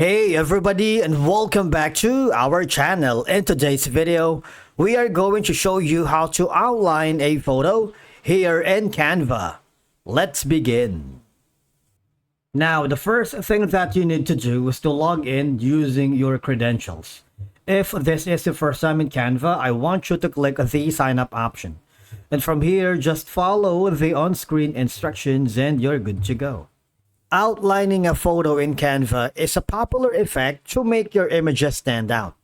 Hey everybody, and welcome back to our channel. In today's video, we are going to show you how to outline a photo here in Canva. Let's begin. Now, the first thing that you need to do is to log in using your credentials. If this is the first time in Canva, I want you to click the sign up option. And from here, just follow the on-screen instructions and you're good to go. Outlining a photo in Canva is a popular effect to make your images stand out.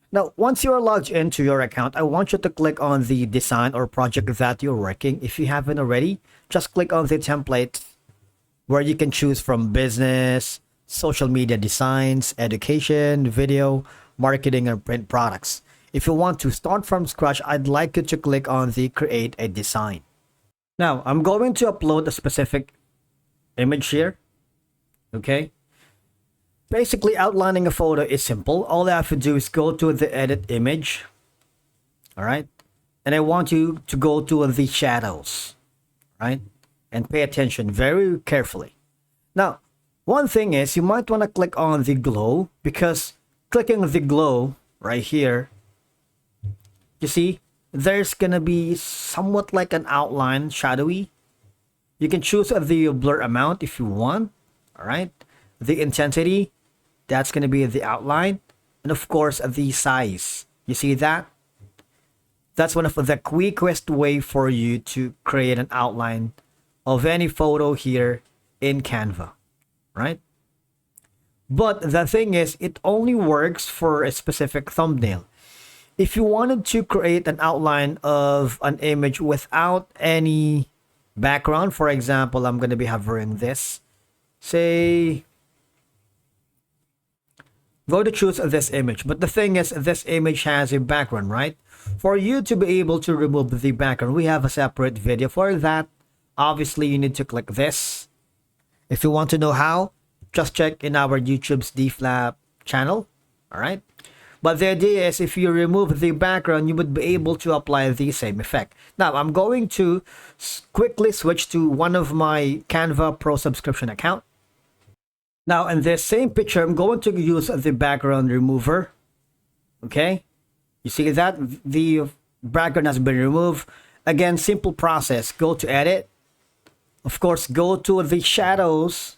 Now, once you are logged into your account, I want you to click on the design or project that you're working. If you haven't already, just click on the template where you can choose from business, social media designs, education, video, marketing, and print products. If you want to start from scratch, I'd like you to click on the create a design. Now, I'm going to upload a specific image here. Okay, basically outlining a photo is simple. All I have to do is go to the edit image. All right, and I want you to go to the shadows, right, and pay attention very carefully. Now, one thing is you might want to click on the glow, because clicking the glow right here, you see there's gonna be somewhat like an outline, shadowy. You can choose the blur amount if you want. All right, the intensity, that's going to be the outline, and of course the size. You see that? That's one of the quickest way for you to create an outline of any photo here in Canva, right? But the thing is, it only works for a specific thumbnail. If you wanted to create an outline of an image without any background, for example, I'm going to be hovering this. Say, go to choose this image, but the thing is this image has a background, right? For you to be able to remove the background, we have a separate video for that. Obviously, you need to click this. If you want to know how, just check in our YouTube's DFlap channel. All right, but the idea is if you remove the background, you would be able to apply the same effect. Now, I'm going to quickly switch to one of my Canva Pro subscription account. Now, in this same picture, I'm going to use the background remover. Okay, you see that the background has been removed. Again, simple process. Go to edit. Of course, go to the shadows.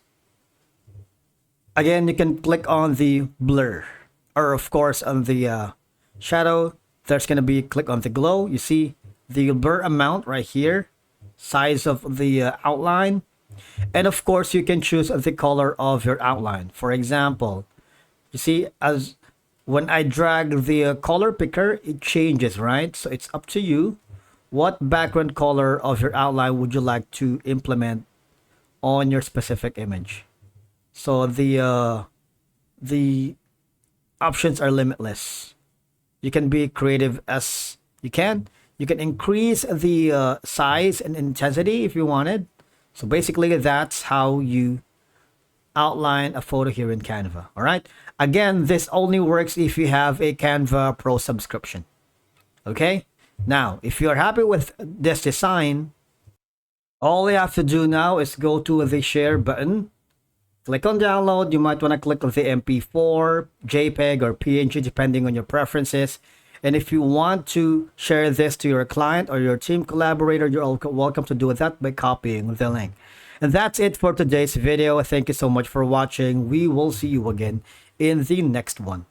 Again, you can click on the blur, or of course on the shadow. There's going to be click on the glow. You see the blur amount right here, size of the outline. And of course, you can choose the color of your outline. For example, you see, as when I drag the color picker, it changes, right? So it's up to you. What background color of your outline would you like to implement on your specific image? So the options are limitless. You can be creative as you can. You can increase the size and intensity if you wanted. So basically, that's how you outline a photo here in Canva. All right. Again, this only works if you have a Canva Pro subscription. Okay. Now, if you're happy with this design, all you have to do now is go to the share button. Click on download. You might want to click on the MP4, JPEG, or PNG, depending on your preferences. And if you want to share this to your client or your team collaborator, you're all welcome to do that by copying the link. And that's it for today's video. Thank you so much for watching. We will see you again in the next one.